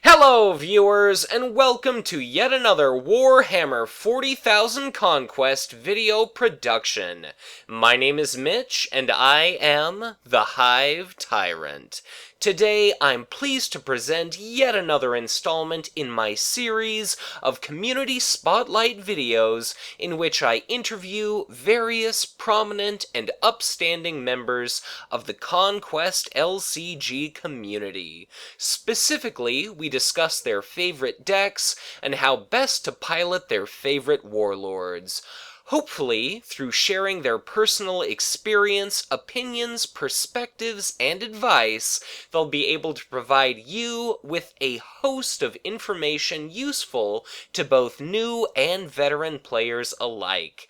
Hello, viewers, and welcome to yet another Warhammer 40,000 Conquest video production. My name is Mitch, and I am the Hive Tyrant. Today, I'm pleased to present yet another installment in my series of community spotlight videos in which I interview various prominent and upstanding members of the Conquest LCG community. Specifically, we discuss their favorite decks and how best to pilot their favorite warlords. Hopefully, through sharing their personal experience, opinions, perspectives, and advice, they'll be able to provide you with a host of information useful to both new and veteran players alike.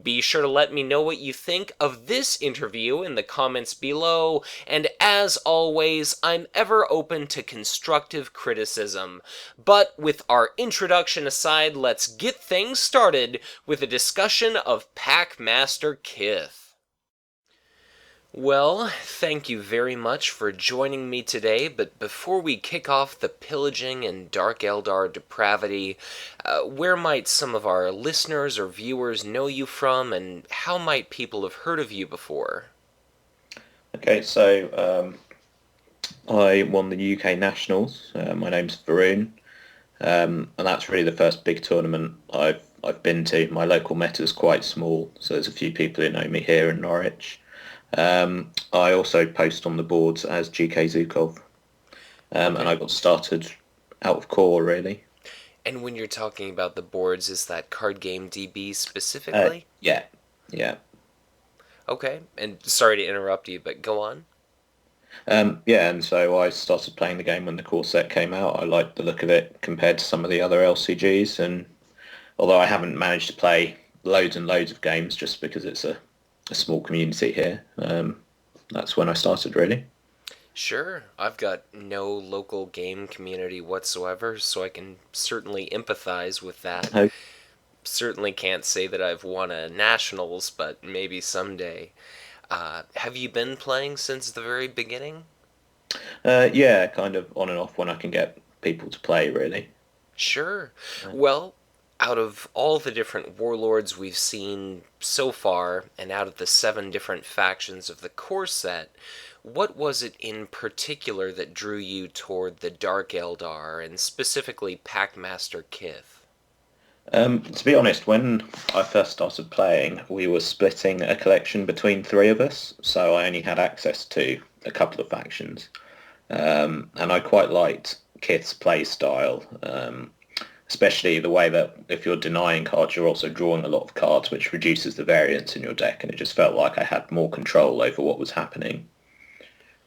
Be sure to let me know what you think of this interview in the comments below, and as always, I'm ever open to constructive criticism. But with our introduction aside, let's get things started with a discussion of Packmaster Kith. Well, thank you very much for joining me today, but before we kick off the pillaging and Dark Eldar depravity, where might some of our listeners or viewers know you from, and how might people have heard of you before? Okay, so I won the UK Nationals. My name's Varun, and that's really the first big tournament I've been to. My local meta is quite small, so there's a few people who know me here in Norwich. I also post on the boards as GK Zukov, and I got started out of core really. And when you're talking about the boards, is that Card Game DB specifically? Yeah, yeah. Okay, and sorry to interrupt you, but go on. Yeah, and so I started playing the game when the core set came out. I liked the look of it compared to some of the other LCGs, and although I haven't managed to play loads and loads of games just because it's a small community here, that's when I started really. Sure, I've got no local game community whatsoever, so I can certainly empathize with that. Oh, Certainly can't say that I've won a nationals, but maybe someday. Have you been playing since the very beginning? yeah, kind of on and off when I can get people to play really. Sure. Uh, Well, out of all the different warlords we've seen so far, and out of the 7 different factions of the core set, what was it in particular that drew you toward the Dark Eldar, and specifically Packmaster Kith? to be honest, when I first started playing, we were splitting a collection between three of us, so I only had access to a couple of factions. And I quite liked Kith's play style, especially the way that if you're denying cards, you're also drawing a lot of cards, which reduces the variance in your deck, and it just felt like I had more control over what was happening,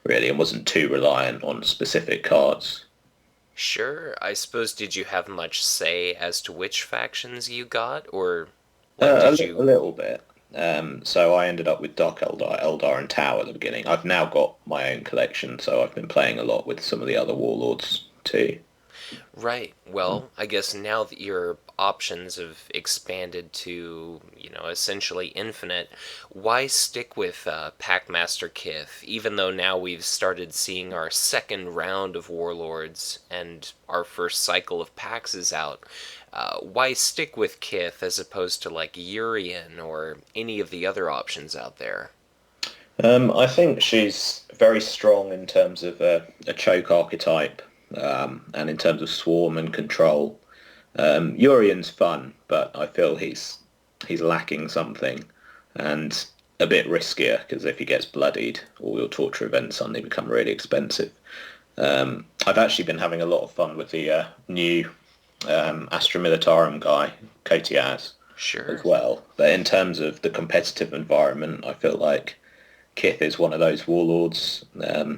really, and wasn't too reliant on specific cards. Sure, I suppose did you have much say as to which factions you got, or like did A you... little bit. So I ended up with Dark Eldar, Eldar and Tau at the beginning. I've now got my own collection, so I've been playing a lot with some of the other warlords too. Right. Well, I guess now that your options have expanded to, essentially infinite, why stick with Packmaster Kith, even though now we've started seeing our second round of Warlords and our first cycle of packs is out? Why stick with Kith as opposed to like Urian or any of the other options out there? I think she's very strong in terms of a choke archetype, and in terms of swarm and control. Urian's fun, but I feel he's lacking something and a bit riskier because if he gets bloodied, all your torture events suddenly become really expensive. I've actually been having a lot of fun with the new Astra Militarum guy, Kato, as Sure. well. But in terms of the competitive environment, I feel like Kith is one of those warlords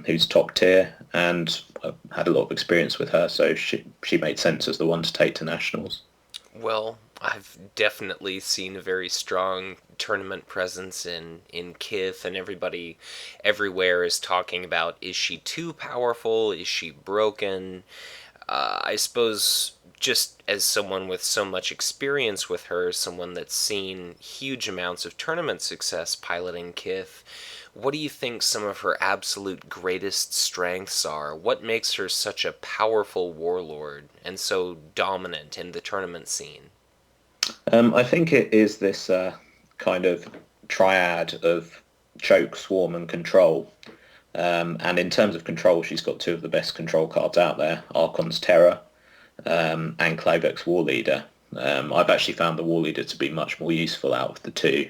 who's top tier, and I've had a lot of experience with her, so she made sense as the one to take to nationals. Well, I've definitely seen a very strong tournament presence in Kith, and everybody everywhere is talking about, is she too powerful? Is she broken? I suppose just as someone with so much experience with her, someone that's seen huge amounts of tournament success piloting Kith, what do you think some of her absolute greatest strengths are? What makes her such a powerful warlord and so dominant in the tournament scene? I think it is this kind of triad of choke, swarm, and control. And in terms of control, she's got two of the best control cards out there, Archon's Terror and Clavek's War Leader. I've actually found the War Leader to be much more useful out of the two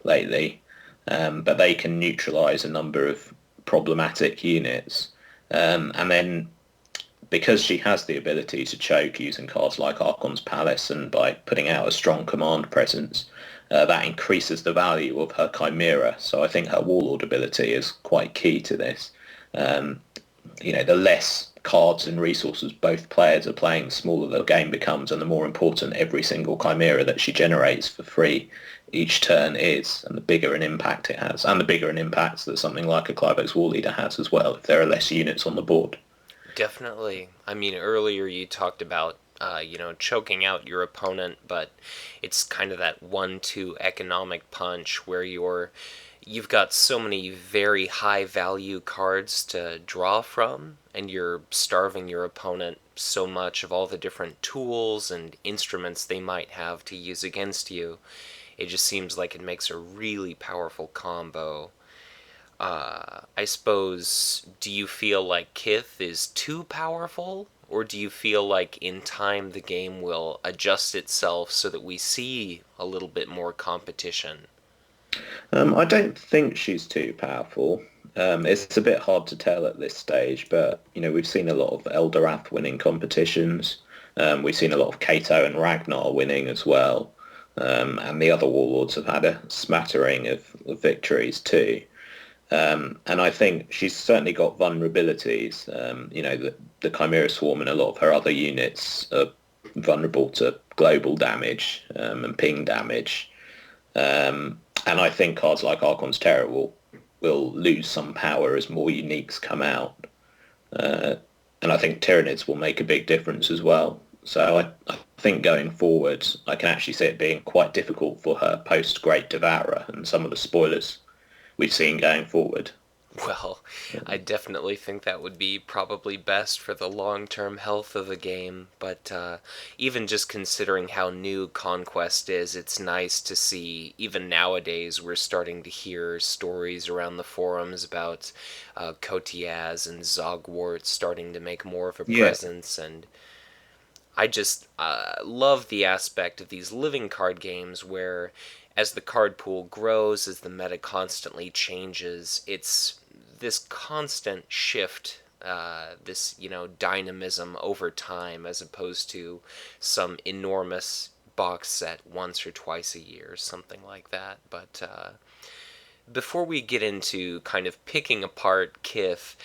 lately, but they can neutralise a number of problematic units. And then because she has the ability to choke using cards like Archon's Palace and by putting out a strong command presence, that increases the value of her Chimera. So I think her Warlord ability is quite key to this. The less cards and resources both players are playing, the smaller the game becomes, and the more important every single Chimera that she generates for free each turn is, and the bigger an impact it has, and the bigger an impact that something like a Clivex War Leader has as well, if there are less units on the board. Definitely. I mean, earlier you talked about, choking out your opponent, but it's kind of that 1-2 economic punch where you've got so many very high value cards to draw from, and you're starving your opponent so much of all the different tools and instruments they might have to use against you. It just seems like it makes a really powerful combo. I suppose, do you feel like Kith is too powerful? Or do you feel like in time the game will adjust itself so that we see a little bit more competition? I don't think she's too powerful. It's a bit hard to tell at this stage, but we've seen a lot of Eldorath winning competitions. We've seen a lot of Kato and Ragnar winning as well, and the other warlords have had a smattering of victories too. And I think she's certainly got vulnerabilities. The Chimera Swarm and a lot of her other units are vulnerable to global damage and ping damage. And I think cards like Archon's Terror will lose some power as more uniques come out. And I think Tyranids will make a big difference as well. So I think going forward, I can actually see it being quite difficult for her post-Great Devourer and some of the spoilers we've seen going forward. Well, I definitely think that would be probably best for the long-term health of the game, but even just considering how new Conquest is, it's nice to see, even nowadays, we're starting to hear stories around the forums about Kotiaz and Zogwart starting to make more of a presence, and I just love the aspect of these living card games where as the card pool grows, as the meta constantly changes, it's this constant shift, this, dynamism over time as opposed to some enormous box set once or twice a year, something like that. But before we get into kind of picking apart Kith,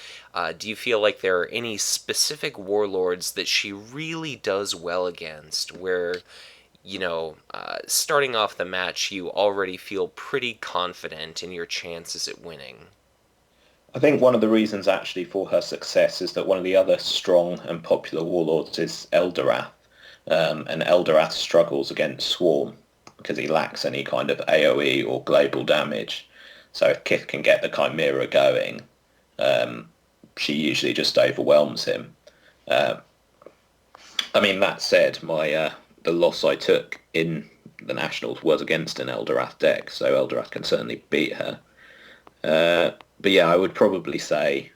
do you feel like there are any specific warlords that she really does well against, where starting off the match, you already feel pretty confident in your chances at winning? I think one of the reasons actually for her success is that one of the other strong and popular warlords is Eldorath. And Eldorath struggles against Swarm because he lacks any kind of AoE or global damage. So if Kith can get the Chimera going, she usually just overwhelms him. That said, the loss I took in the Nationals was against an Eldorath deck, so Eldorath can certainly beat her. But yeah, I would probably say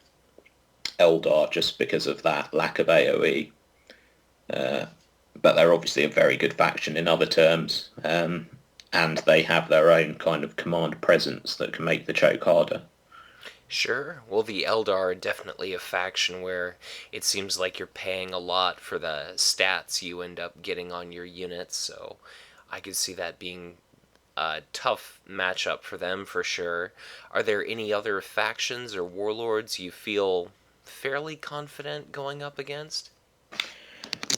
Eldar just because of that lack of AoE. But they're obviously a very good faction in other terms, and they have their own kind of command presence that can make the choke harder. Sure. Well, the Eldar are definitely a faction where it seems like you're paying a lot for the stats you end up getting on your units, so I could see that being a tough matchup for them for sure. Are there any other factions or warlords you feel fairly confident going up against?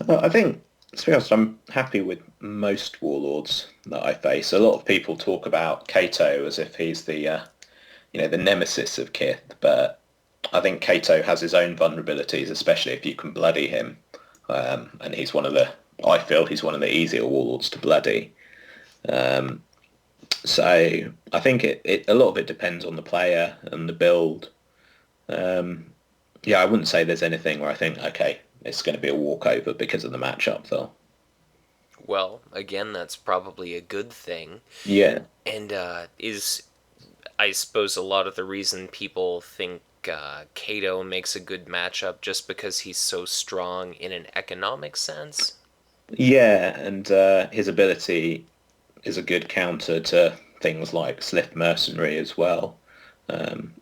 I think, to be honest, I'm happy with most warlords that I face. A lot of people talk about Kato as if he's the nemesis of Kith, but I think Kato has his own vulnerabilities, especially if you can bloody him. and I feel he's one of the easier warlords to bloody. Um, so I think a lot of it depends on the player and the build. Yeah, I wouldn't say there's anything where I think, okay, it's going to be a walkover because of the matchup, though. Well, again, that's probably a good thing. Yeah. And I suppose, a lot of the reason people think Kato makes a good matchup just because he's so strong in an economic sense. Yeah, and his ability is a good counter to things like Slift Mercenary as well. Um,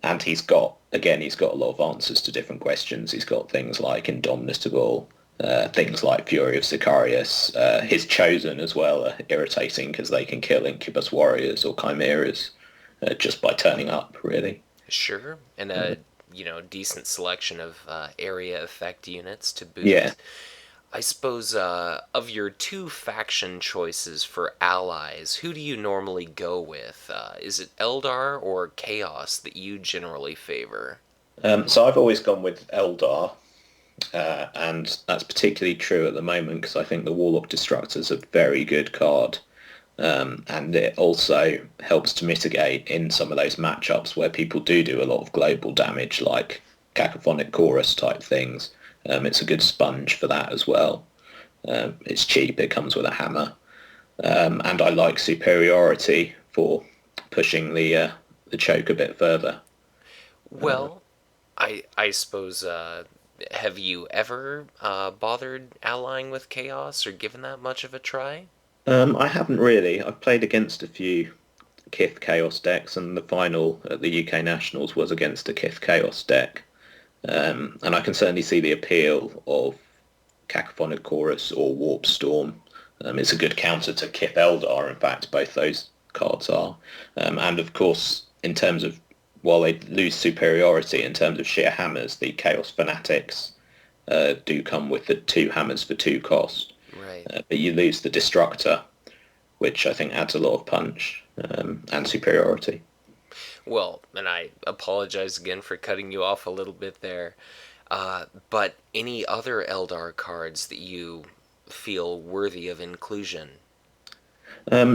and he's got a lot of answers to different questions. He's got things like Indomitable, things like Fury of Sicarius. His Chosen as well are irritating because they can kill Incubus Warriors or Chimeras just by turning up, really. Sure, and a decent selection of area effect units to Yeah. boot. I suppose, of your two faction choices for allies, who do you normally go with? Is it Eldar or Chaos that you generally favor? So I've always gone with Eldar, and that's particularly true at the moment because I think the Warlock Destructor is a very good card. And it also helps to mitigate in some of those matchups where people do a lot of global damage, like Cacophonic Chorus type things. It's a good sponge for that as well. It's cheap, it comes with a hammer. And I like Superiority for pushing the choke a bit further. Well, I suppose, have you ever bothered allying with Chaos or given that much of a try? I haven't really. I've played against a few Kith Chaos decks, and the final at the UK Nationals was against a Kith Chaos deck. And I can certainly see the appeal of Cacophonic Chorus or Warp Storm. It's a good counter to Kith Eldar, in fact, both those cards are. And of course, in terms of, while they lose superiority in terms of sheer hammers, the Chaos Fanatics do come with the 2 hammers for 2 cost. Right. But you lose the Destructor, which I think adds a lot of punch and superiority. Well, and I apologize again for cutting you off a little bit there. But any other Eldar cards that you feel worthy of inclusion?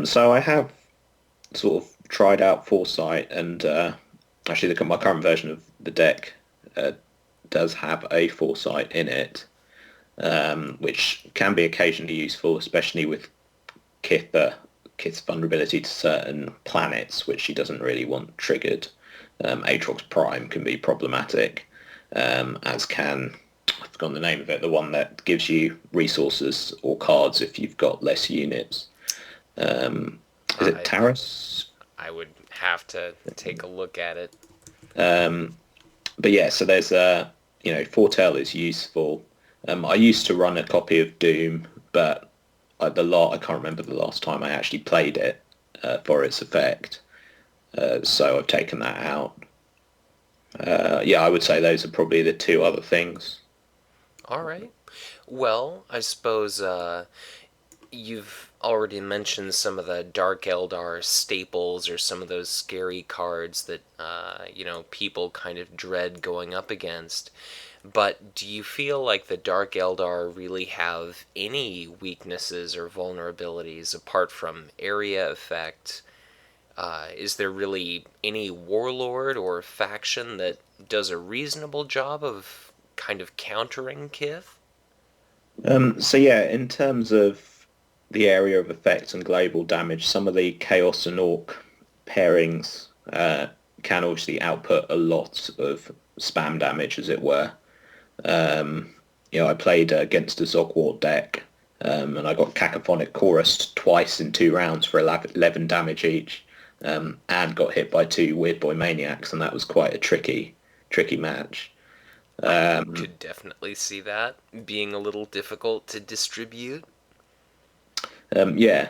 So I have sort of tried out Foresight, and actually my current version of the deck uh, does have a Foresight in it, which can be occasionally useful, especially with Kith, Kith's vulnerability to certain planets, which she doesn't really want triggered. Aatrox Prime can be problematic, as can, I've forgotten the name of it, the one that gives you resources or cards if you've got less units. Is it Taris? I would have to take a look at it. But yeah, so there's Foretell is useful. I used to run a copy of Doom, but I can't remember the last time I actually played it for its effect. So I've taken that out. Yeah, I would say those are probably the 2 other things. All right. Well, I suppose you've already mentioned some of the Dark Eldar staples or some of those scary cards that, people kind of dread going up against. But do you feel like the Dark Eldar really have any weaknesses or vulnerabilities apart from area effect? Is there really any warlord or faction that does a reasonable job of kind of countering Kith? So yeah, in terms of the area of effect and global damage, some of the Chaos and Orc pairings can obviously output a lot of spam damage, as it were. I played against a Zogwart deck, and I got Cacophonic Chorus twice in 2 rounds for 11 damage each, and got hit by 2 Weird Boy Maniacs, and that was quite a tricky match. I could definitely see that being a little difficult to distribute. Yeah,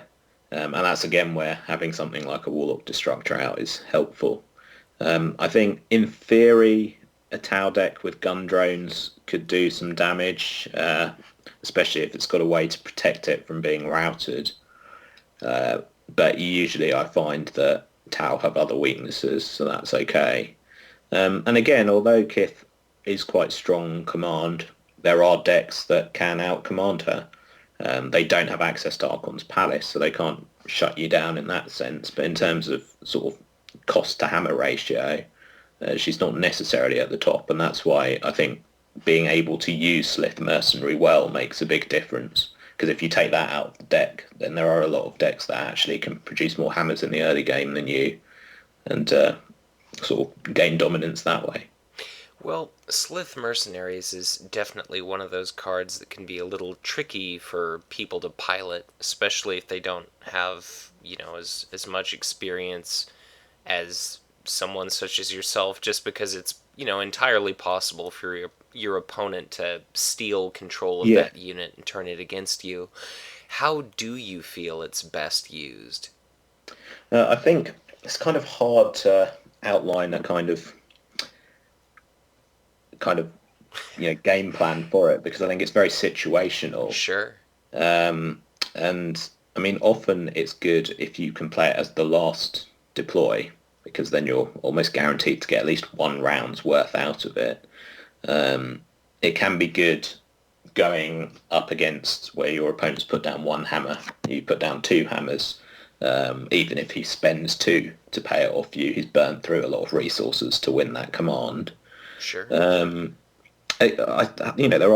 and that's again where having something like a Warlock Destructor out is helpful. I think in theory, a Tau deck with gun drones could do some damage, especially if it's got a way to protect it from being routed. But usually I find that Tau have other weaknesses, so that's okay. And again, although Kith is quite strong command, there are decks that can outcommand her. They don't have access to Archon's Palace, so they can't shut you down in that sense. But in terms of sort of cost to hammer ratio, she's not necessarily at the top, and that's why I think being able to use Slith Mercenary well makes a big difference. Because if you take that out of the deck, then there are a lot of decks that actually can produce more hammers in the early game than you, and sort of gain dominance that way. Well, Slith Mercenaries is definitely one of those cards that can be a little tricky for people to pilot, especially if they don't have, as much experience as someone such as yourself, just because it's, entirely possible for your opponent to steal control of Yeah, that unit and turn it against you. How do you feel it's best used? I think it's kind of hard to outline a kind of game plan for it because I think it's very situational. Sure. Um, and I mean, often it's good if you can play it as the last deploy because then you're almost guaranteed to get at least one round's worth out of it. It can be good going up against where your opponent's put down one hammer, you put down two hammers. Even if he spends two to pay it off you, he's burnt through a lot of resources to win that command. Sure. There are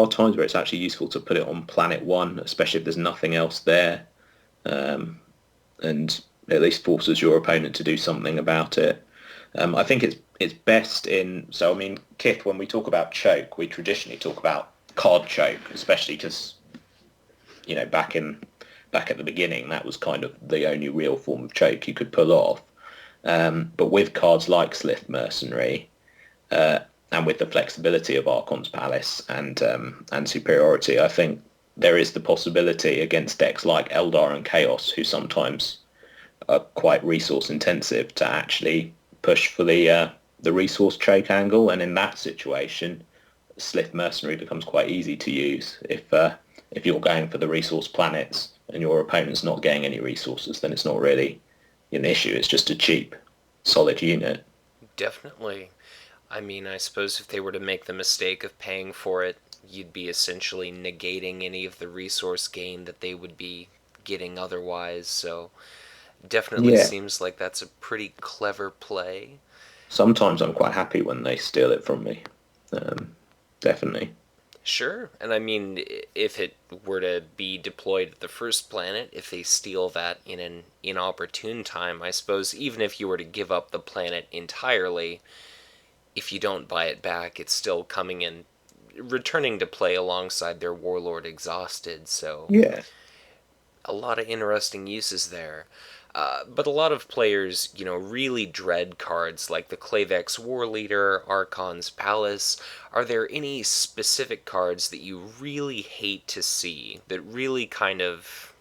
times where it's actually useful to put it on planet one, especially if there's nothing else there, and at least forces your opponent to do something about it. I think it's best in. So I mean, Kith, when we talk about choke, we traditionally talk about card choke, especially because back at the beginning, that was kind of the only real form of choke you could pull off. But with cards like Slith Mercenary, and with the flexibility of Archon's Palace and superiority, I think there is the possibility against decks like Eldar and Chaos, who sometimes are quite resource intensive, to actually push for the resource choke angle. And in that situation, Slith Mercenary becomes quite easy to use if you're going for the resource planets and your opponent's not getting any resources, then it's not really an issue. It's just a cheap, solid unit. Definitely. I mean, I suppose if they were to make the mistake of paying for it, you'd be essentially negating any of the resource gain that they would be getting otherwise, so definitely Yeah. seems like that's a pretty clever play. Sometimes I'm quite happy when they steal it from me. Um, Definitely. Sure, and I mean, if it were to be deployed at the first planet, if they steal that in an inopportune time, I suppose even if you were to give up the planet entirely, if you don't buy it back, it's still coming in, returning to play alongside their Warlord Exhausted, so Yeah. a lot of interesting uses there. But a lot of players, really dread cards like the Klavex War Leader, Archon's Palace. Are there any specific cards that you really hate to see that really kind of,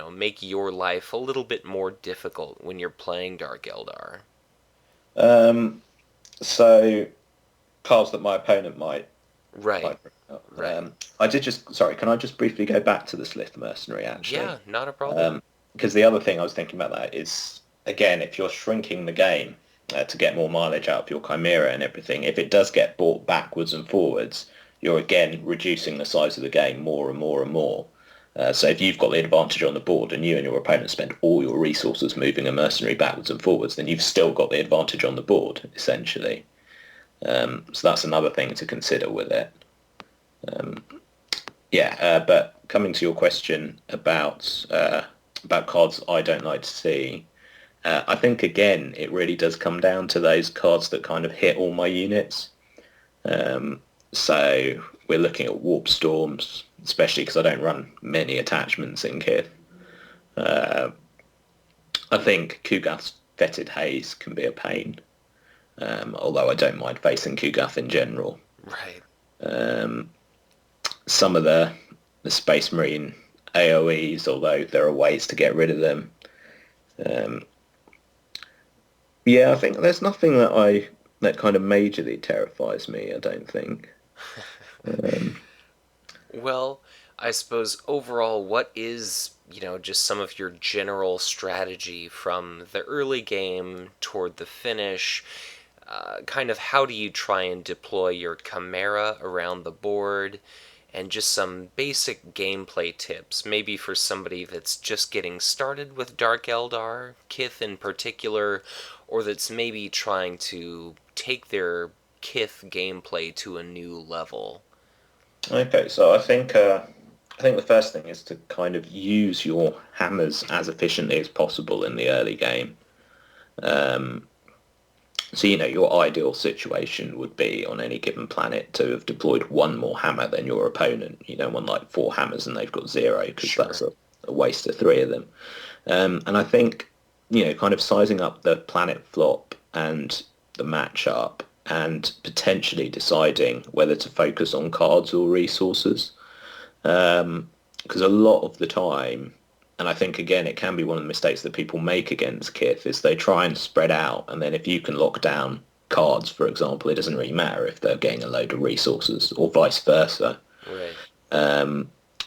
make your life a little bit more difficult when you're playing Dark Eldar? Um, so cards that my opponent Right, might bring up. right. I did just sorry. Can I just briefly go back to the Slith Mercenary actually? Yeah, not a problem. Because the other thing I was thinking about that is again, if you're shrinking the game to get more mileage out of your Chimera and everything, if it does get bought backwards and forwards, you're again reducing the size of the game more and more and more. So if you've got the advantage on the board and you and your opponent spend all your resources moving a mercenary backwards and forwards, then you've still got the advantage on the board, essentially. So that's another thing to consider with it. Um, but coming to your question about cards I don't like to see, I think again it really does come down to those cards that kind of hit all my units. So we're looking at Warp Storms, especially because I don't run many attachments in Kith. Uh, I think Kugath's Fetid Haze can be a pain, although I don't mind facing Kugath in general. Right. Um, some of the Space Marine AoEs, although there are ways to get rid of them. Um, I think there's nothing that kind of majorly terrifies me. I don't think. Um, Well, I suppose overall, what is, just some of your general strategy from the early game toward the finish? kind of how do you try and deploy your Chimera around the board, and just some basic gameplay tips, maybe for somebody that's just getting started with Dark Eldar, Kith in particular, or that's maybe trying to take their Kith gameplay to a new level. Okay, so I think the first thing is to kind of use your hammers as efficiently as possible in the early game. Um, so your ideal situation would be on any given planet to have deployed one more hammer than your opponent. You don't want like four hammers and they've got zero, because that's Sure. a waste of three of them. And I think kind of sizing up the planet flop and the matchup and potentially deciding whether to focus on cards or resources. Because a lot of the time, and I think again it can be one of the mistakes that people make against Kith, is they try and spread out, and then if you can lock down cards, for example, it doesn't really matter if they're getting a load of resources, or vice versa. Right.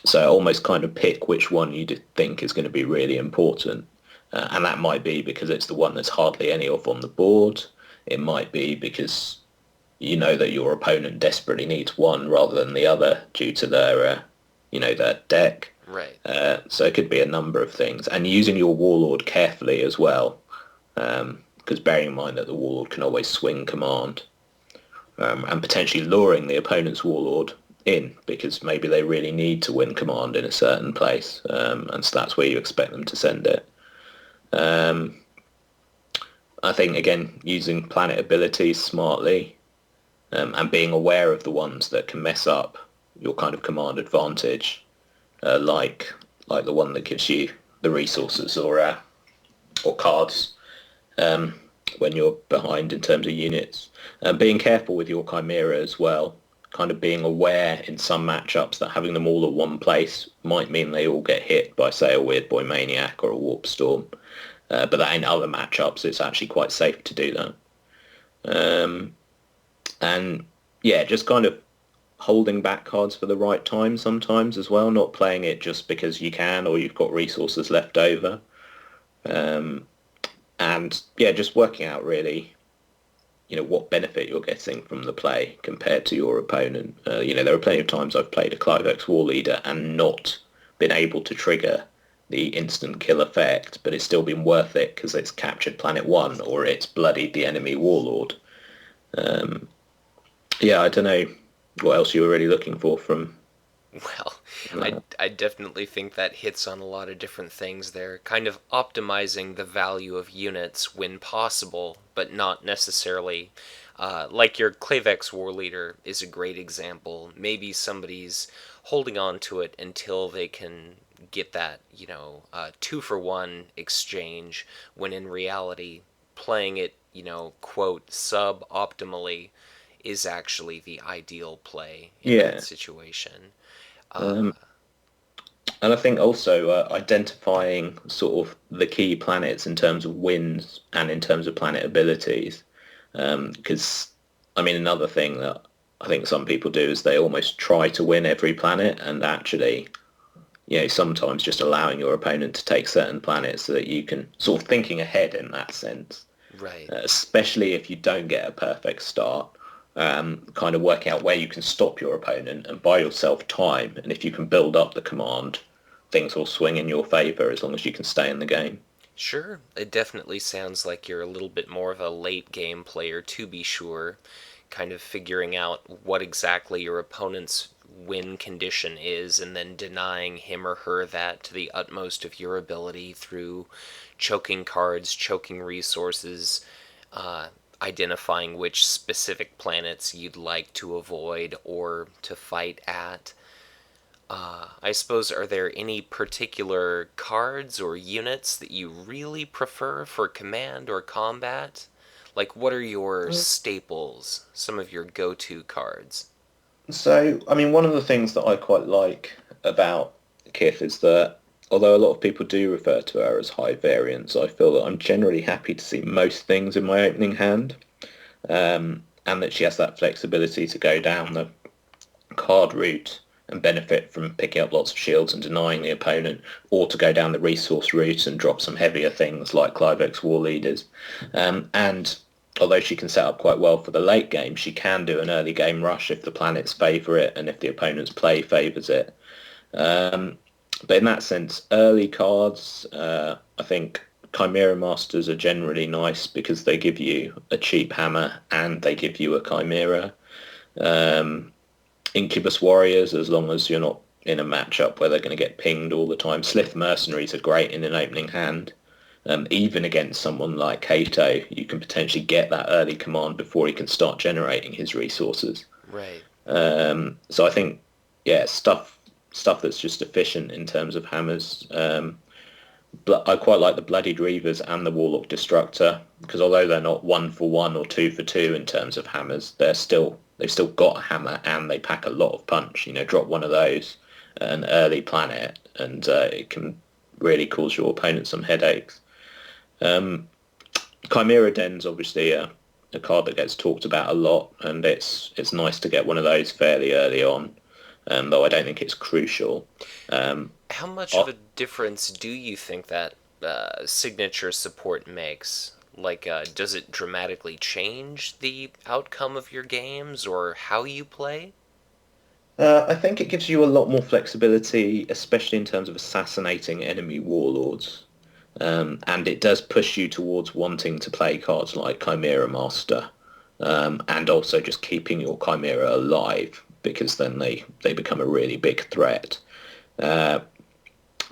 So almost kind of pick which one you think is going to be really important. And that might be because it's the one that's hardly any of on the board. It might be because you know that your opponent desperately needs one rather than the other due to their deck. Right. So it could be a number of things. And using your Warlord carefully as well, because bearing in mind that the Warlord can always swing command, and potentially luring the opponent's Warlord in because maybe they really need to win command in a certain place, and so that's where you expect them to send it. I think, again, using planet abilities smartly, and being aware of the ones that can mess up your kind of command advantage, like the one that gives you the resources or cards when you're behind in terms of units. Being careful with your Chimera as well, kind of being aware in some matchups that having them all at one place might mean they all get hit by, say, a Weird Boy Maniac or a Warp Storm. But that in other matchups, it's actually quite safe to do that. And yeah, just kind of holding back cards for the right time sometimes as well, not playing it just because you can or you've got resources left over. And yeah, just working out really, what benefit you're getting from the play compared to your opponent. There are plenty of times I've played a Clivex War Leader and not been able to trigger the instant kill effect, but it's still been worth it because it's captured Planet 1 or it's bloodied the enemy Warlord. Yeah, I don't know what else you were really looking for from... Well, I definitely think that hits on a lot of different things there. Kind of optimizing the value of units when possible, but not necessarily. Like your Clavex War Leader is a great example. Maybe somebody's holding on to it until they can get that, 2-for-1 exchange, when in reality, playing it, quote, sub-optimally is actually the ideal play in that situation. And I think also identifying sort of the key planets in terms of wins and in terms of planet abilities. Because, another thing that I think some people do is they almost try to win every planet, and actually, sometimes just allowing your opponent to take certain planets so that you can sort of thinking ahead in that sense. Right. Especially if you don't get a perfect start. Kind of work out where you can stop your opponent and buy yourself time. And if you can build up the command, things will swing in your favor as long as you can stay in the game. Sure, it definitely sounds like you're a little bit more of a late game player, to be sure, kind of figuring out what exactly your opponent's win condition is and then denying him or her that to the utmost of your ability through choking cards, choking resources, identifying which specific planets you'd like to avoid or to fight at. I suppose, are there any particular cards or units that you really prefer for command or combat? Like, what are your staples, some of your go-to cards? So, one of the things that I quite like about Kith is that although a lot of people do refer to her as high variance, I feel that I'm generally happy to see most things in my opening hand, and that she has that flexibility to go down the card route and benefit from picking up lots of shields and denying the opponent, or to go down the resource route and drop some heavier things like Clivex War Leaders. And although she can set up quite well for the late game, she can do an early game rush if the planets favour it and if the opponent's play favours it. But in that sense, early cards, I think Chimera Masters are generally nice because they give you a cheap hammer and they give you a Chimera. Incubus Warriors, as long as you're not in a matchup where they're going to get pinged all the time. Slith Mercenaries are great in an opening hand. Even against someone like Kato, you can potentially get that early command before he can start generating his resources. Right. So I think, yeah, stuff that's just efficient in terms of hammers. But I quite like the Bloodied Reavers and the Warlock Destructor because although they're not 1-for-1 or 2-for-2 in terms of hammers, they've still got a hammer and they pack a lot of punch. You know, drop one of those, an early planet, and it can really cause your opponent some headaches. Chimera Den's obviously a card that gets talked about a lot, and it's nice to get one of those fairly early on, though I don't think it's crucial. How much of a difference do you think that signature support makes? Like, does it dramatically change the outcome of your games or how you play? I think it gives you a lot more flexibility, especially in terms of assassinating enemy warlords. And it does push you towards wanting to play cards like Chimera Master, and also just keeping your Chimera alive, because then they become a really big threat. But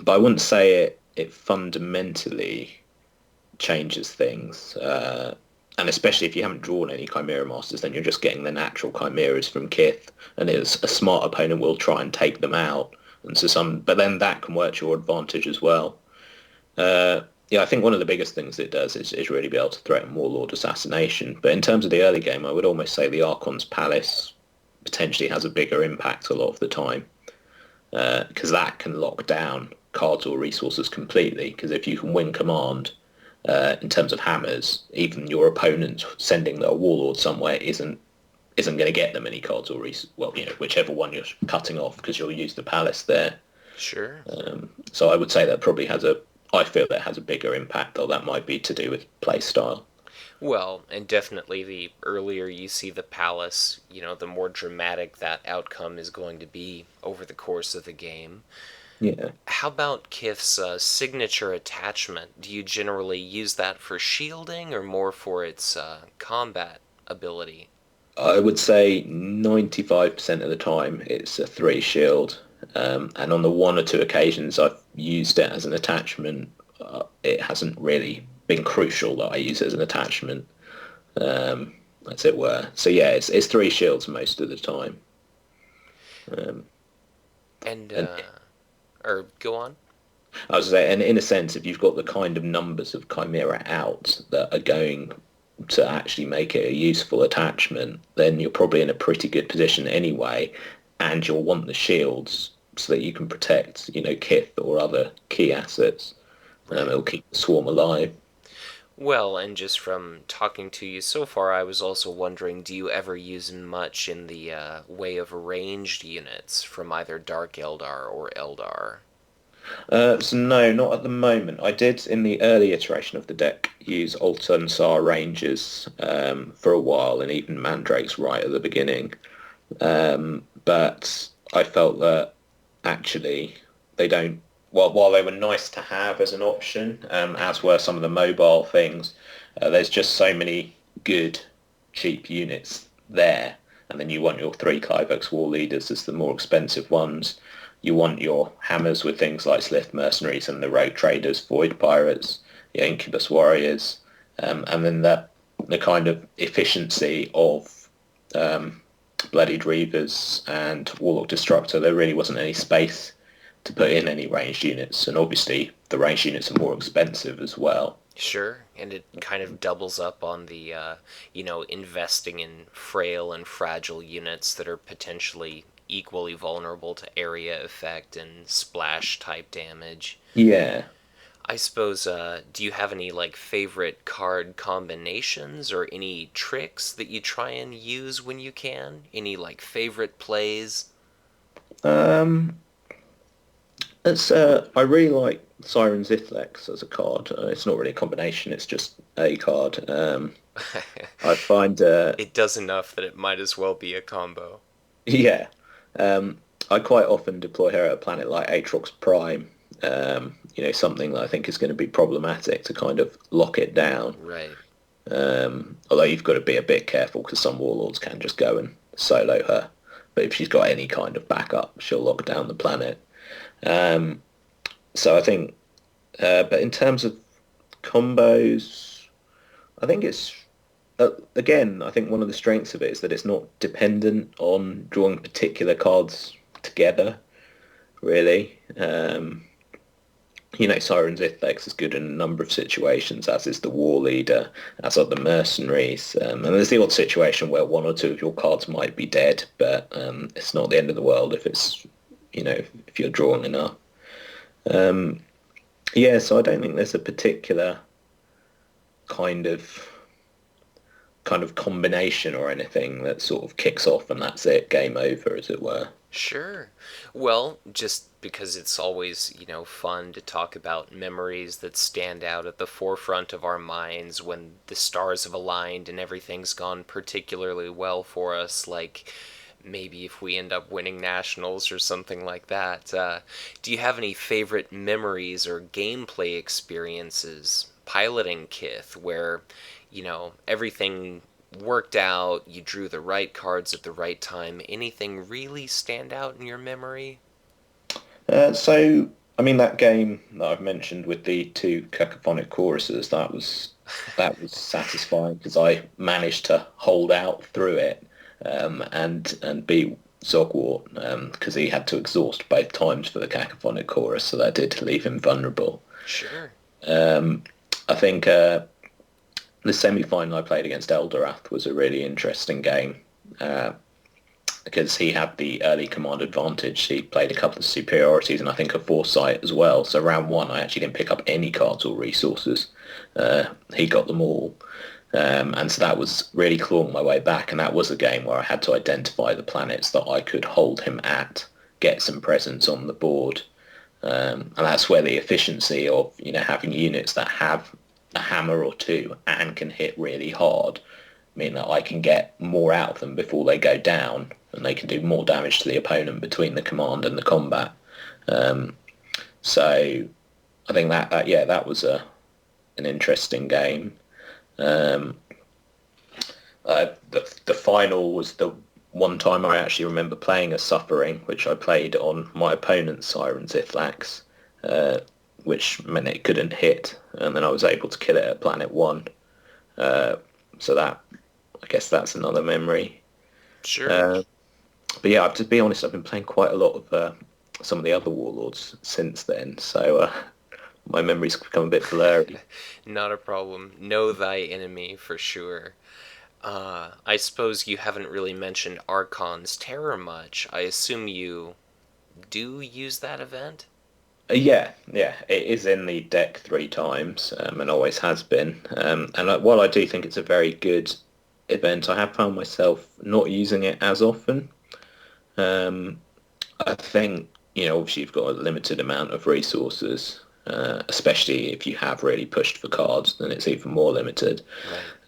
I wouldn't say it fundamentally changes things. And especially if you haven't drawn any Chimera Masters, then you're just getting the natural Chimeras from Kith, and a smart opponent will try and take them out. And but then that can work to your advantage as well. Yeah, I think one of the biggest things it does is really be able to threaten Warlord assassination. But in terms of the early game, I would almost say the Archon's Palace potentially has a bigger impact a lot of the time, because that can lock down cards or resources completely. Because if you can win command, in terms of hammers, even your opponent sending their warlord somewhere isn't going to get them any cards or well, you know, whichever one you're cutting off, because you'll use the palace there. Sure. So I would say that probably I feel that has a bigger impact, though that might be to do with play style. Well, and definitely the earlier you see the palace, you know, the more dramatic that outcome is going to be over the course of the game. Yeah. How about Kith's signature attachment? Do you generally use that for shielding or more for its combat ability? I would say 95% of the time it's a 3 shield. And on the one or two occasions I've used it as an attachment, it hasn't really been crucial that I use it as an attachment, as it were. So yeah, it's 3 shields most of the time. And, And or go on? I was saying, and in a sense, if you've got the kind of numbers of Chimera out that are going to actually make it a useful attachment, then you're probably in a pretty good position anyway, and you'll want the shields so that you can protect, you know, Kith or other key assets. Right. It'll keep the swarm alive. Well, and just from talking to you so far, I was also wondering, do you ever use much in the way of ranged units from either Dark Eldar or Eldar? So no, not at the moment. I did in the early iteration of the deck use Altan Sar Rangers for a while, and even Mandrakes right at the beginning. But I felt that actually they don't. Well, while they were nice to have as an option, as were some of the mobile things, there's just so many good, cheap units there. And then you want your 3 Clivex War Leaders as the more expensive ones. You want your hammers with things like Slith Mercenaries and the Rogue Traders, Void Pirates, your Incubus Warriors, and then the kind of efficiency of Bloodied Reavers and Warlock Destructor. There really wasn't any space to put in any ranged units, and obviously the ranged units are more expensive as well. Sure, and it kind of doubles up on the, investing in frail and fragile units that are potentially equally vulnerable to area effect and splash type damage. Yeah. I suppose, do you have any, favorite card combinations or any tricks that you try and use when you can? Any, favorite plays? Um, I really like Siren Zithlex as a card. It's not really a combination, it's just a card. I find, It does enough that it might as well be a combo. yeah, I quite often deploy her at a planet like Aatrox Prime. Something that I think is going to be problematic to kind of lock it down. Right. Although you've got to be a bit careful because some warlords can just go and solo her. But if she's got any kind of backup, she'll lock down the planet. Um, so I think, but in terms of combos, I think it's again. I think one of the strengths of it is that it's not dependent on drawing particular cards together. Really, Siren's Ithlex is good in a number of situations, as is the War Leader, as are the Mercenaries. And there's the odd situation where one or two of your cards might be dead, but it's not the end of the world if it's, if you're drawing enough. So I don't think there's a particular kind of combination or anything that sort of kicks off and that's it, game over, as it were. Sure. Well, just because it's always, fun to talk about memories that stand out at the forefront of our minds when the stars have aligned and everything's gone particularly well for us, like maybe if we end up winning nationals or something like that. Do you have any favorite memories or gameplay experiences piloting Kith where, everything worked out, you drew the right cards at the right time? Anything really stand out in your memory? I mean, that game that I've mentioned with the two cacophonic choruses, that was satisfying because I managed to hold out through it and beat Zogwart because he had to exhaust both times for the cacophonic chorus, so that did leave him vulnerable. Sure. I think the semi-final I played against Eldorath was a really interesting game because he had the early command advantage. He played a couple of superiorities and I think a foresight as well. So round one, I actually didn't pick up any cards or resources. He got them all. And so that was really clawing my way back. And that was a game where I had to identify the planets that I could hold him at, get some presence on the board. And that's where the efficiency of, having units that have a hammer or two and can hit really hard mean that I can get more out of them before they go down and they can do more damage to the opponent between the command and the combat. So I think that was an interesting game. The final was the one time I actually remember playing a Suffering, which I played on my opponent's Siren's Ithlex, which meant it couldn't hit, and then I was able to kill it at Planet 1. So that, I guess that's another memory. Sure. But yeah, to be honest, I've been playing quite a lot of some of the other Warlords since then, so my memories become a bit blurry. Not a problem. Know thy enemy for sure. I suppose you haven't really mentioned Archon's Terror much. I assume you do use that event? Yeah, it is in the deck 3 times and always has been. And while I do think it's a very good event, I have found myself not using it as often. I think, obviously you've got a limited amount of resources, especially if you have really pushed for cards, then it's even more limited.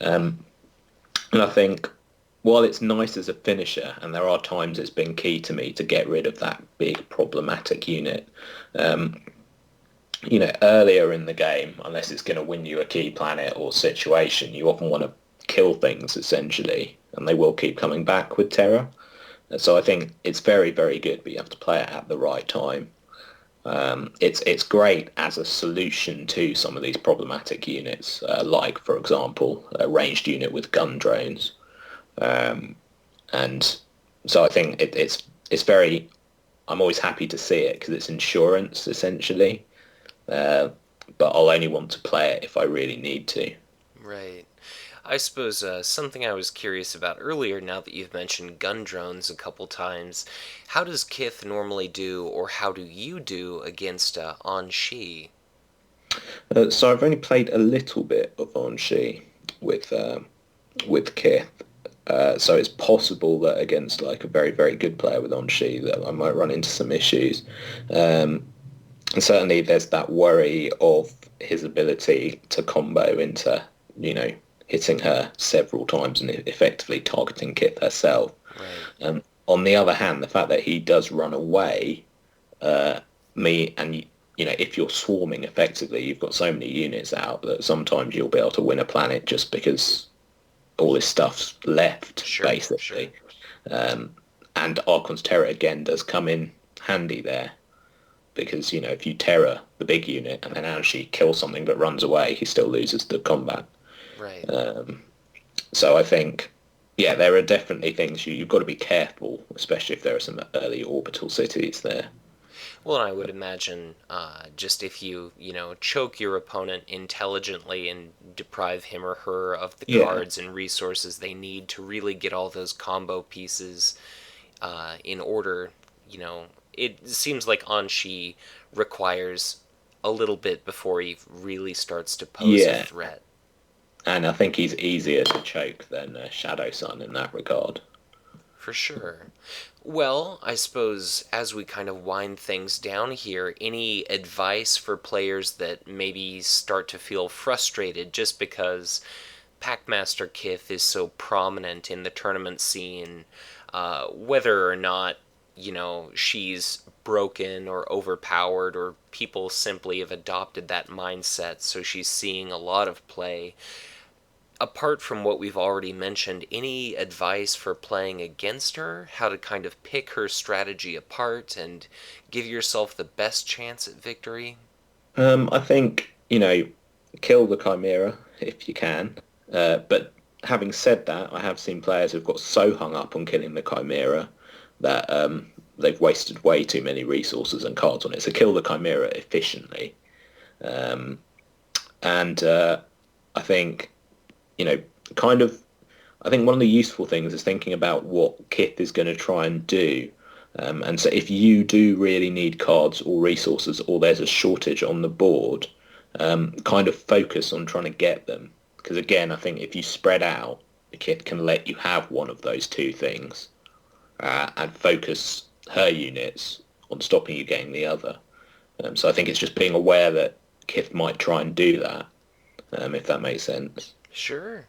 Right. And I think while it's nice as a finisher, and there are times it's been key to me to get rid of that big problematic unit, earlier in the game, unless it's going to win you a key planet or situation, you often want to kill things, essentially, and they will keep coming back with terror. So I think it's very, very good, but you have to play it at the right time. It's great as a solution to some of these problematic units, like, for example, a ranged unit with gun drones. And so I think it's very... I'm always happy to see it because it's insurance, essentially. But I'll only want to play it if I really need to. Right. I suppose something I was curious about earlier, now that you've mentioned gun drones a couple times, how does Kith normally do, or how do you do against On-Shi? So I've only played a little bit of On-Shi with Kith. So it's possible that against like a very, very good player with On-Shi that I might run into some issues. And certainly there's that worry of his ability to combo into, hitting her several times and effectively targeting Kith herself. Right. On the other hand, the fact that he does run away, if you're swarming effectively, you've got so many units out that sometimes you'll be able to win a planet just because all this stuff's left, Sure. basically. And Archon's Terror again does come in handy there because, if you terror the big unit and then actually kill something but runs away, he still loses the combat. Right. So I think, yeah, there are definitely things you've got to be careful, especially if there are some early orbital cities there. Well, I would imagine just if you, choke your opponent intelligently and deprive him or her of the Yeah, cards and resources they need to really get all those combo pieces in order, it seems like Anshi requires a little bit before he really starts to pose a yeah. threat. And I think he's easier to choke than Shadow Sun in that regard. For sure. Well, I suppose as we kind of wind things down here, any advice for players that maybe start to feel frustrated just because Packmaster Kith is so prominent in the tournament scene, whether or not, she's broken or overpowered, or people simply have adopted that mindset, so she's seeing a lot of play. Apart from what we've already mentioned, any advice for playing against her? How to kind of pick her strategy apart and give yourself the best chance at victory? I think, kill the Chimera if you can. But having said that, I have seen players who've got so hung up on killing the Chimera that they've wasted way too many resources and cards on it. So kill the Chimera efficiently. Um, and I think, you know, kind of, I think one of the useful things is thinking about what Kith is going to try and do. And so if you do really need cards or resources or there's a shortage on the board, kind of focus on trying to get them. Because again, I think if you spread out, the Kith can let you have one of those two things and focus her units on stopping you getting the other. So I think it's just being aware that Kith might try and do that, if that makes sense. Sure.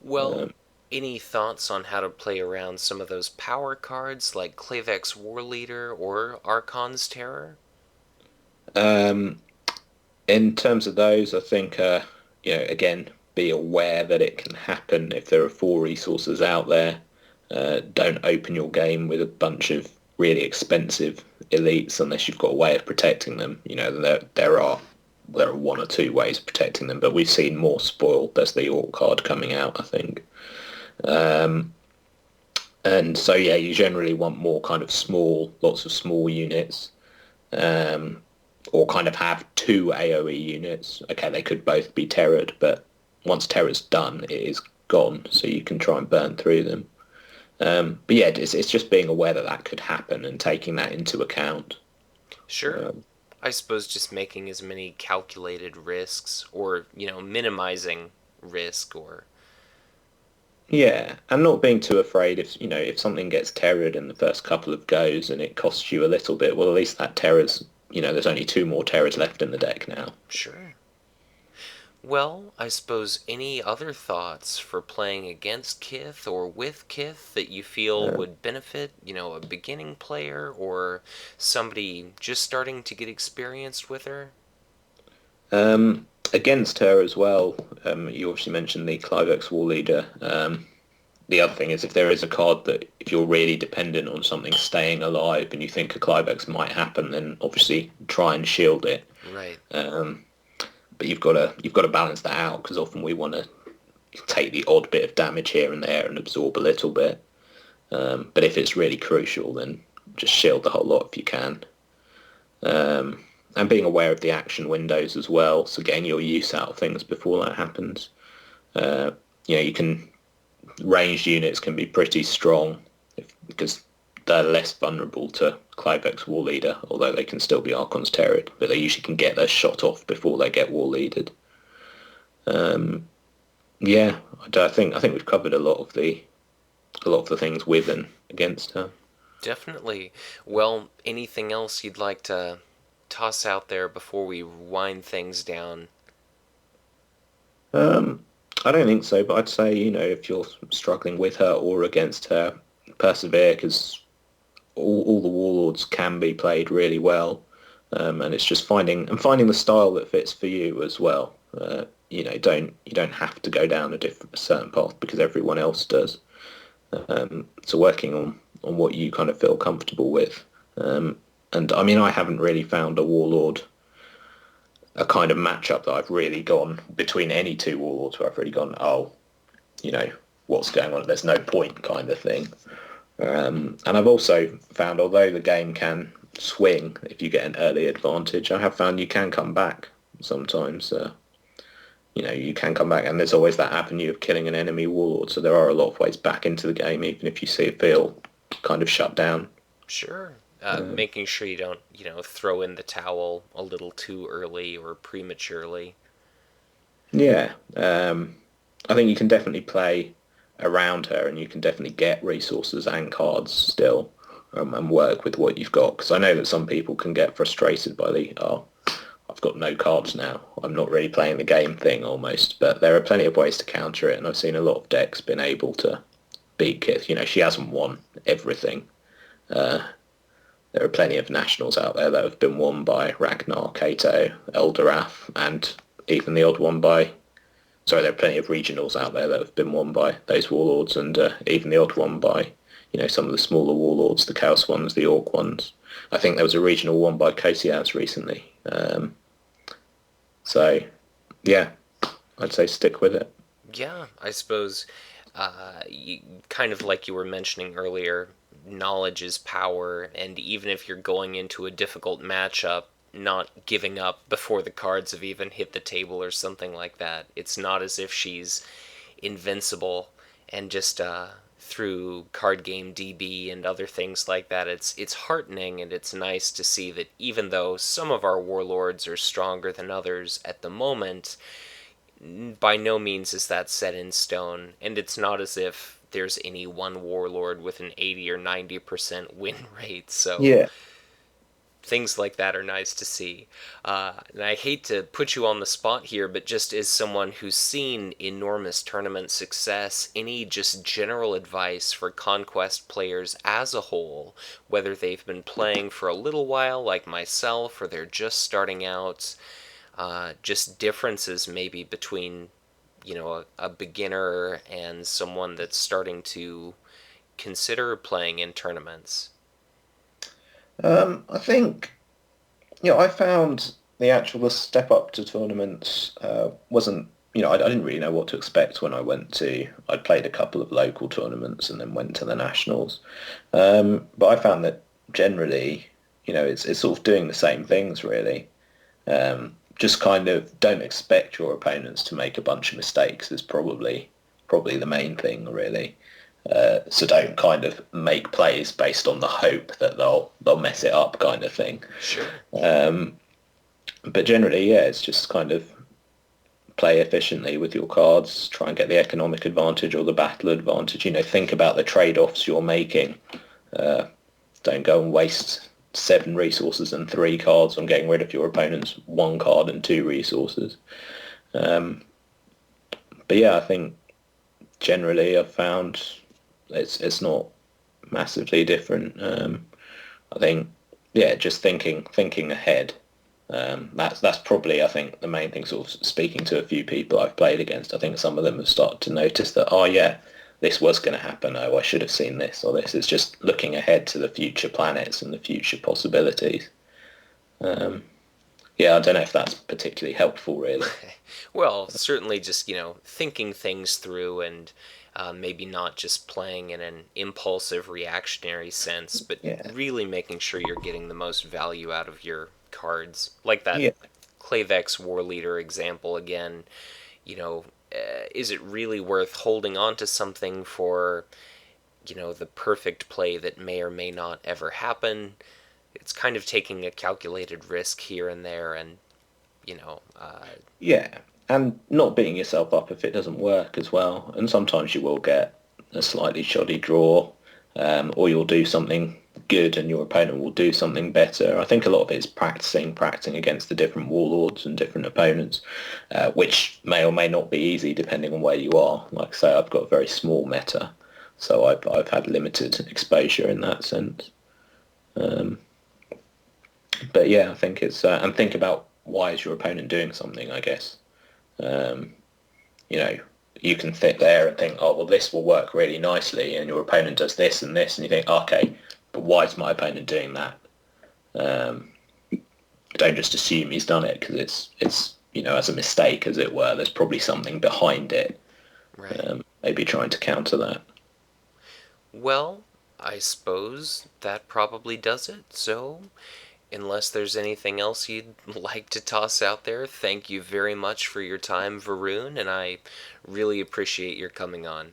Well, Um, any thoughts on how to play around some of those power cards like Klavek's War Leader or Archon's Terror? um, in terms of those, I think, again, be aware that it can happen if there are four resources out there. Don't open your game with a bunch of really expensive elites unless you've got a way of protecting them. There are one or two ways of protecting them, but we've seen more spoiled. There's the Orc card coming out, I think. And so, yeah, you generally want more kind of lots of small units, or kind of have two AoE units. Okay, they could both be terrored, but once terror's done, it is gone, so you can try and burn through them. But yeah, it's just being aware that that could happen and taking that into account. Sure. Um, I suppose just making as many calculated risks or, minimizing risk or. yeah, and not being too afraid if something gets terrored in the first couple of goes and it costs you a little bit, well, at least that terror's, there's only two more terrors left in the deck now. Sure. Well, I suppose any other thoughts for playing against Kith or with Kith that you feel Uh, would benefit, a beginning player or somebody just starting to get experienced with her? Against her as well, you obviously mentioned the Clivex War Leader. The other thing is if there is a card that if you're really dependent on something staying alive and you think a Clivex might happen, then obviously try and shield it. Right. But you've got to balance that out because often we want to take the odd bit of damage here and there and absorb a little bit. But if it's really crucial, then just shield the whole lot if you can. And being aware of the action windows as well, so getting your use out of things before that happens. You can ranged units can be pretty strong because they're less vulnerable to Clivex War Leader, although they can still be Archon's Terror, but they usually can get their shot off before they get War Leadered. Yeah, I think we've covered a lot of the things with and against her. Definitely. Well, anything else you'd like to toss out there before we wind things down? Um, I don't think so, but I'd say, if you're struggling with her or against her, persevere, because all the Warlords can be played really well. And it's just finding the style that fits for you as well. You don't have to go down a certain path because everyone else does. So working on what you kind of feel comfortable with. And I mean, I haven't really found a Warlord, a kind of matchup that I've really gone between any two Warlords where I've really gone, oh, what's going on? There's no point kind of thing. And I've also found, although the game can swing if you get an early advantage, I have found you can come back sometimes. You can come back, and there's always that avenue of killing an enemy Warlord. So there are a lot of ways back into the game, even if you feel kind of shut down. Sure. Making sure you don't, throw in the towel a little too early or prematurely. Yeah. I think you can definitely play around her, and you can definitely get resources and cards still, and work with what you've got. Because I know that some people can get frustrated by I've got no cards now, I'm not really playing the game thing almost. But there are plenty of ways to counter it, and I've seen a lot of decks been able to beat Kith. She hasn't won everything. There are plenty of nationals out there that have been won by Ragnar, Kato, Eldorath, and even the odd one by... Sorry, there are plenty of regionals out there that have been won by those Warlords, and even the odd one by, some of the smaller Warlords, the Chaos ones, the Orc ones. I think there was a regional one by Kosiaz recently. So, yeah, I'd say stick with it. Yeah, I suppose, kind of like you were mentioning earlier, knowledge is power, and even if you're going into a difficult matchup, not giving up before the cards have even hit the table or something like that. It's not as if she's invincible, and just through card game DB and other things like that, it's heartening, and it's nice to see that even though some of our Warlords are stronger than others at the moment, by no means is that set in stone, and it's not as if there's any one Warlord with an 80 or 90% win rate, so Yeah. things like that are nice to see. And I hate to put you on the spot here, but just as someone who's seen enormous tournament success, any just general advice for Conquest players as a whole, whether they've been playing for a little while like myself or they're just starting out, just differences maybe between a beginner and someone that's starting to consider playing in tournaments? I think, I found the step up to tournaments wasn't, I didn't really know what to expect when I'd played a couple of local tournaments and then went to the nationals. But I found that generally, it's sort of doing the same things really. Just kind of don't expect your opponents to make a bunch of mistakes is probably the main thing really. So don't kind of make plays based on the hope that they'll mess it up kind of thing. Sure. But generally, yeah, it's just kind of play efficiently with your cards, try and get the economic advantage or the battle advantage. Think about the trade-offs you're making. Don't go and waste 7 resources and 3 cards on getting rid of your opponent's 1 card and 2 resources. But yeah, I think generally I've found it's not massively different. I think, yeah, just thinking ahead. That's probably, I think, the main thing. Sort of speaking to a few people I've played against, I think some of them have started to notice that, oh yeah, this was going to happen. Oh, I should have seen this or this. It's just looking ahead to the future planets and the future possibilities. Yeah, I don't know if that's particularly helpful, really. Well, certainly just, thinking things through and maybe not just playing in an impulsive, reactionary sense, but Yeah. really making sure you're getting the most value out of your cards. Like that Yeah. Clavex War Leader example again, is it really worth holding on to something for, the perfect play that may or may not ever happen? It's kind of taking a calculated risk here and there, and Yeah, and not beating yourself up if it doesn't work as well. And sometimes you will get a slightly shoddy draw, or you'll do something good and your opponent will do something better. I think a lot of it is practicing against the different warlords and different opponents, which may or may not be easy depending on where you are. Like I say, I've got a very small meta, so I've had limited exposure in that sense. But yeah, I think it's and think about why is your opponent doing something, I guess. You know, you can sit there and think, oh, well, this will work really nicely, and your opponent does this and this, and you think, okay, but why is my opponent doing that? Don't just assume he's done it because it's as a mistake, as it were. There's probably something behind it. Right. Maybe trying to counter that. Well, I suppose that probably does it. So, unless there's anything else you'd like to toss out there, thank you very much for your time, Varun, and I really appreciate your coming on.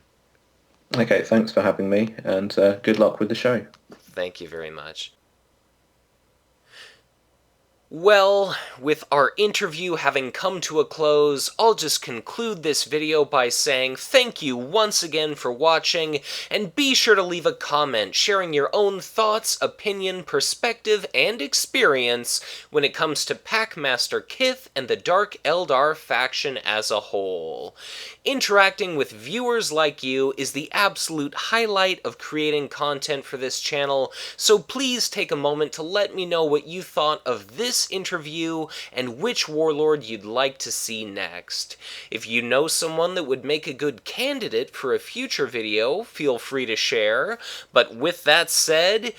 Okay, thanks for having me, and good luck with the show. Thank you very much. Well, with our interview having come to a close, I'll just conclude this video by saying thank you once again for watching, and be sure to leave a comment sharing your own thoughts, opinion, perspective, and experience when it comes to Packmaster Kith and the Dark Eldar faction as a whole. Interacting with viewers like you is the absolute highlight of creating content for this channel, so please take a moment to let me know what you thought of this interview and which warlord you'd like to see next. If you know someone that would make a good candidate for a future video, feel free to share. But with that said,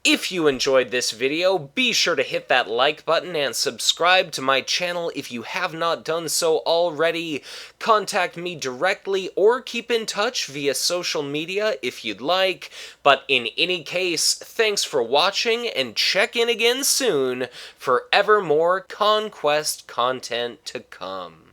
if you enjoyed this video, be sure to hit that like button and subscribe to my channel if you have not done so already. Contact me directly or keep in touch via social media if you'd like. But in any case, thanks for watching and check in again soon for ever more Conquest content to come.